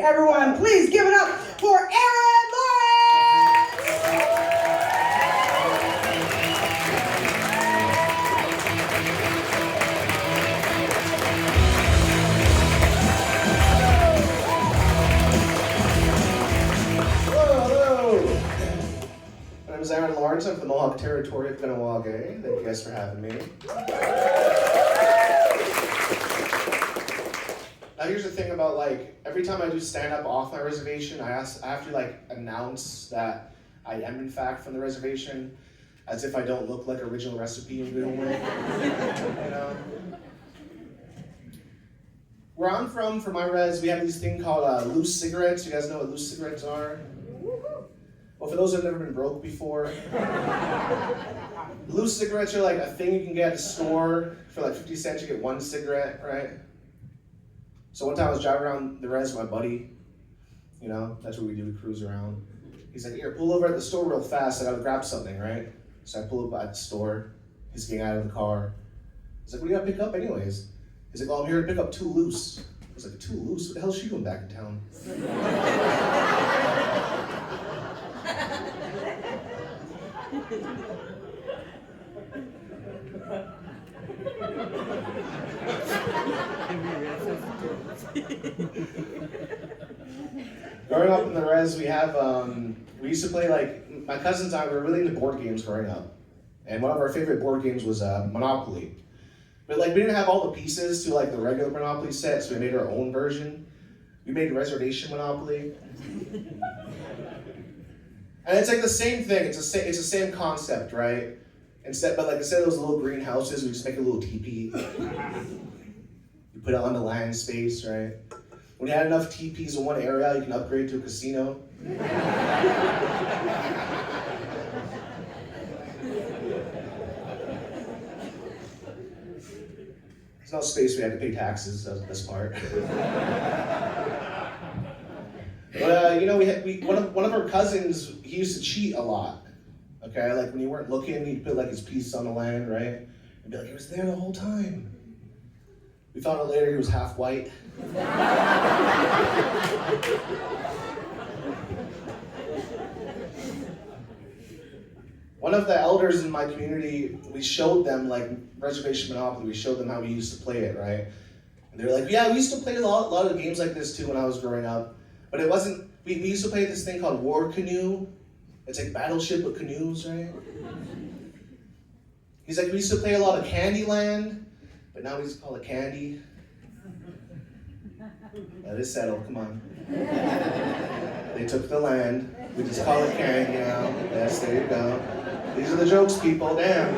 Everyone, please give it up for Aaron Lawrence! Hello! My name is Aaron Lawrence. I'm from the Mohawk Territory of Ganawage. Thank you guys for having me. Now here's the thing about every time I do stand up off my reservation, I have to announce that I am in fact from the reservation, as if I don't look like original recipe in good way. You know? Where I'm from, for my res, we have this thing called loose cigarettes. You guys know what loose cigarettes are? Well, for those who've never been broke before, loose cigarettes are a thing you can get at the store for 50 cents. You get one cigarette, right? So one time I was driving around the res with my buddy, that's what we do, we cruise around. He's like, here, pull over at the store real fast, I gotta grab something, right? So I pull up at the store, he's getting out of the car. He's like, what do you gotta pick up anyways? He's like, oh, I'm here to pick up 2 loose. I was like, 2 loose? What the hell is she doing back in town? Growing up in the res, we used to play my cousins and I were really into board games growing up. And one of our favorite board games was Monopoly. But we didn't have all the pieces to the regular Monopoly set, so we made our own version. We made Reservation Monopoly. And it's the same thing, it's the same concept, right? Instead of those little green houses, we just make a little teepee. You put it on the land space, right? When you had enough teepees in one area, you can upgrade to a casino. There's no space we had to pay taxes, that was the best part. But one of our cousins, he used to cheat a lot. Okay, when you weren't looking, he'd put his piece on the land, right? And be like, he was there the whole time. We found out later he was half white. One of the elders in my community, we showed them Reservation Monopoly, we showed them how we used to play it, right? And they were like, yeah, we used to play a lot of games like this too when I was growing up. But it wasn't, we used to play this thing called War Canoe. It's Battleship with canoes, right? He's like, we used to play a lot of Candyland, but now we just call it Candy. That is settled, come on. They took the land, we just call it Candy now. Yes, there you go. These are the jokes, people, damn.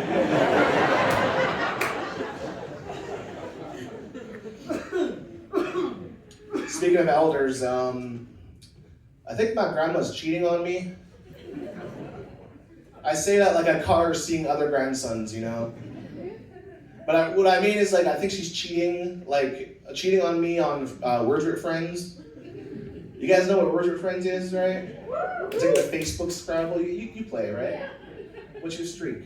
Speaking of elders, I think my grandma's cheating on me. I say that I caught her seeing other grandsons, But what I mean is I think she's cheating on me on Words with Friends. You guys know what Words with Friends is, right? It's the Facebook Scrabble. You play, right? What's your streak?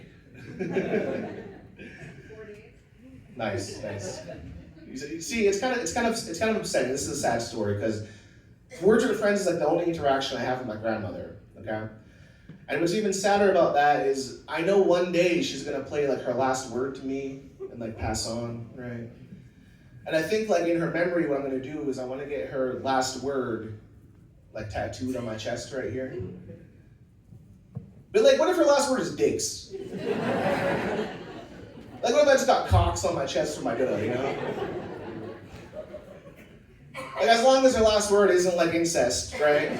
48. Nice. You see, it's kind of upsetting. This is a sad story because Words with Friends is the only interaction I have with my grandmother. Okay. And what's even sadder about that is I know one day she's gonna play her last word to me and pass on, right? And I think in her memory what I'm gonna do is I wanna get her last word tattooed on my chest right here. But what if her last word is dicks? What if I just got cocks on my chest for my good, as long as her last word isn't incest, right?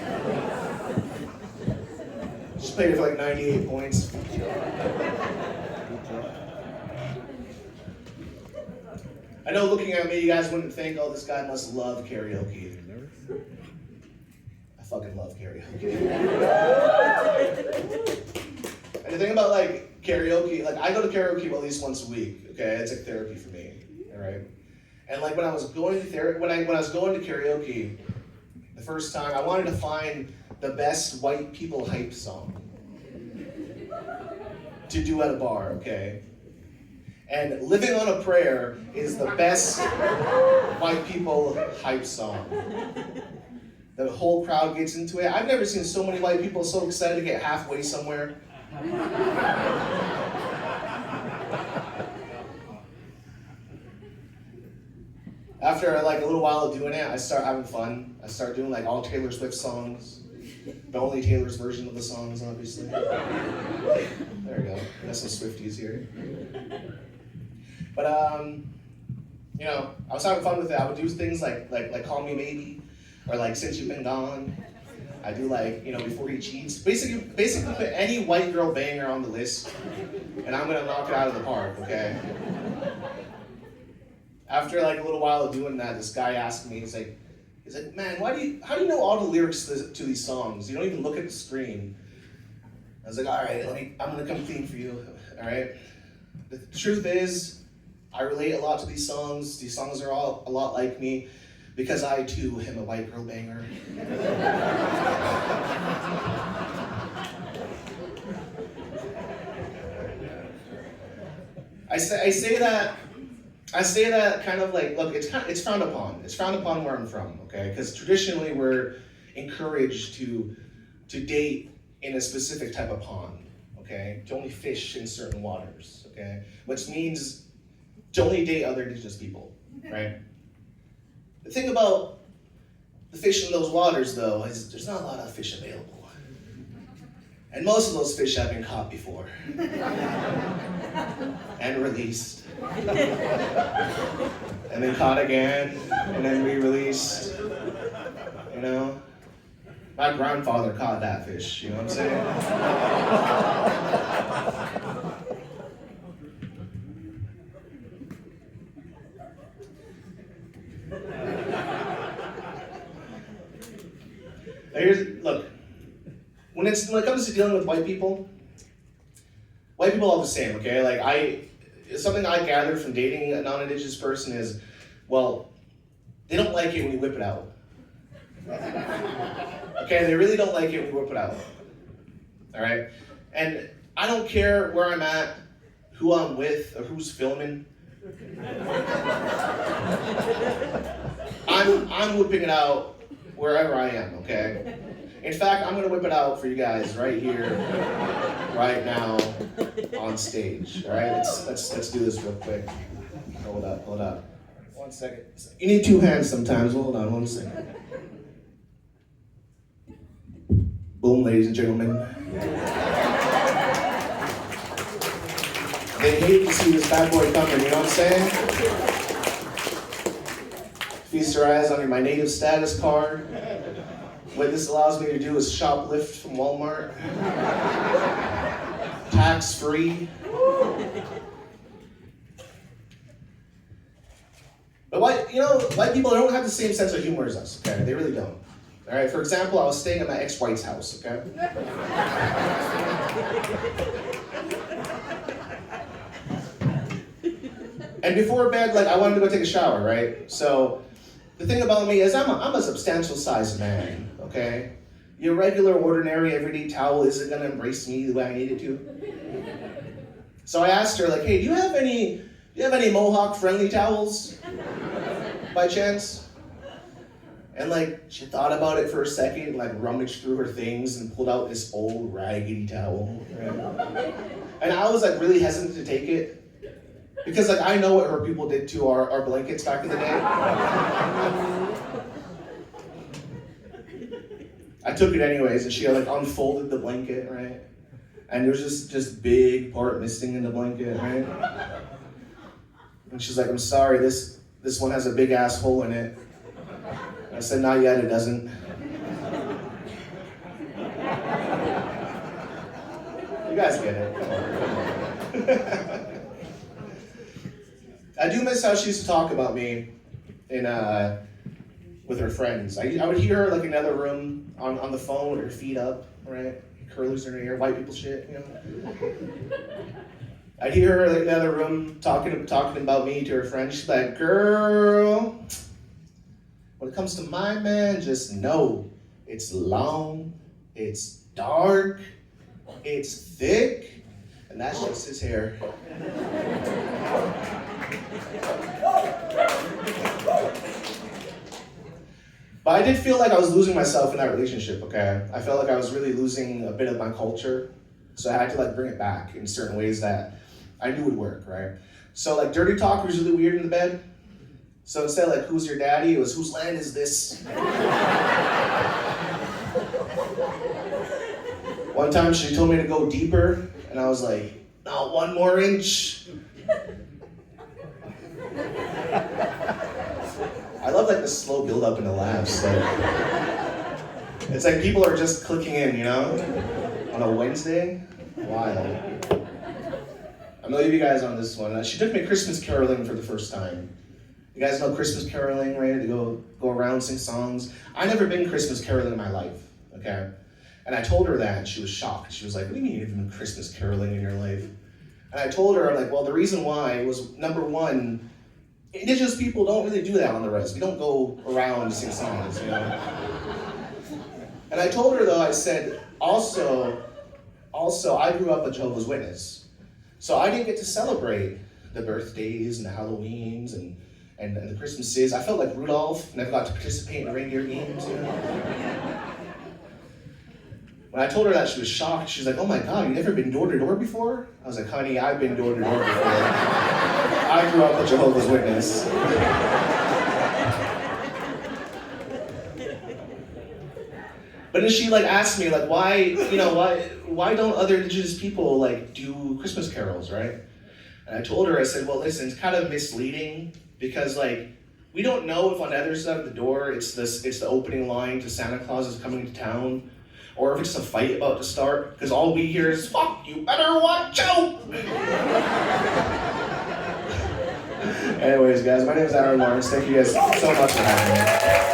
Just played it for 98 points. I know looking at me, you guys wouldn't think, oh, this guy must love karaoke. I fucking love karaoke. And the thing about karaoke, I go to karaoke at least once a week, okay? It's therapy for me, all right? And when I was going to karaoke, the first time, I wanted to find the best white people hype song to do at a bar, okay? And Living on a Prayer is the best white people hype song. The whole crowd gets into it. I've never seen so many white people so excited to get halfway somewhere. After like a little while of doing it, I start having fun. I start doing like all Taylor Swift songs, but only Taylor's version of the songs, obviously. There we go. We got some Swifties here. But you know, I was having fun with it. I would do things like Call Me Maybe, or like Since You've Been Gone. I do like, you know, Before He Cheats. Basically put any white girl banger on the list, and I'm gonna knock it out of the park, okay? After like a little while of doing that, this guy asked me, he's like, man, how do you know all the lyrics to these songs? You don't even look at the screen. I was like, all right, I'm gonna come clean for you, all right? The truth is, I relate a lot to these songs. These songs are all a lot like me, because I too am a white girl banger. I say that kind of like, look, it's frowned upon. It's frowned upon where I'm from, okay? Because traditionally we're encouraged to date in a specific type of pond, okay? To only fish in certain waters, okay? Which means to only date other Indigenous people, right? The thing about the fish in those waters, though, is there's not a lot of fish available. And most of those fish have been caught before. And released. And then caught again, and then re-released. You know? My grandfather caught that fish, you know what I'm saying? Look, when it comes to dealing with white people are all the same, okay? Like something I gathered from dating a non-Indigenous person is, well, they don't like it when you whip it out. Okay, they really don't like it when you whip it out. All right? And I don't care where I'm at, who I'm with, or who's filming. I'm whipping it out wherever I am, okay? In fact, I'm gonna whip it out for you guys right here, right now, on stage. All right, let's do this real quick. Hold up. 1 second. You need 2 hands sometimes. Hold on 1 second. Boom, ladies and gentlemen. They hate to see this bad boy coming. You know what I'm saying? Feast your eyes on my native status card. What this allows me to do is shoplift from Walmart. Tax-free. But white people don't have the same sense of humor as us, okay? They really don't. All right, for example, I was staying at my ex-wife's house, okay? And before bed, I wanted to go take a shower, right? So the thing about me is I'm a substantial sized man, okay? Your regular, ordinary, everyday towel isn't gonna embrace me the way I need it to. So I asked her, hey, do you have any Mohawk-friendly towels, by chance? And she thought about it for a second, rummaged through her things and pulled out this old raggedy towel. Right? And I was really hesitant to take it. Because I know what her people did to our blankets back in the day. I took it anyways, and she unfolded the blanket, right? And there's this big part missing in the blanket, right? And she's like, I'm sorry, this one has a big ass hole in it. I said, not yet, it doesn't. You guys get it, come on. I do miss how she used to talk about me with her friends. I would hear her in another room on the phone with her feet up, right? Curlers in her ear, white people shit, you know? I'd hear her in another room talking about me to her friends. She's like, girl, when it comes to my man, just know it's long, it's dark, it's thick, and that's just his hair. But I did feel like I was losing myself in that relationship, okay? I felt like I was really losing a bit of my culture. So I had to like bring it back in certain ways that I knew would work, right? So like dirty talk was really weird in the bed. So instead of like, who's your daddy? It was, whose land is this? One time she told me to go deeper, and I was like, no, 1 more inch. I love like the slow build up in the laughs. Like, it's like people are just clicking in, you know? On a Wednesday? Wild. I'm gonna leave you guys on this one. She took me Christmas caroling for the first time. You guys know Christmas caroling, right? They go around, sing songs. I never been Christmas caroling in my life, okay? And I told her that, and she was shocked. She was like, what do you mean you've been Christmas caroling in your life? And I told her, I'm like, well, the reason why was, number one, Indigenous people don't really do that on the res. We don't go around and sing songs, you know? And I told her though, I said, also, I grew up a Jehovah's Witness. So I didn't get to celebrate the birthdays and the Halloweens and the Christmases. I felt like Rudolph, never got to participate in the reindeer games, you know? When I told her that, she was shocked. She was like, oh my God, you've never been door to door before? I was like, honey, I've been door to door before. I grew up a Jehovah's Witness. But then she like asked me like, why don't other Indigenous people like do Christmas carols, right? And I told her, I said, well, listen, it's kind of misleading because like, we don't know if on the other side of the door, it's the opening line to Santa Claus is coming to town, or if it's a fight about to start, because all we hear is, fuck, you better watch out! Anyways, guys, my name is Aaron Lawrence. Thank you guys so much for having me.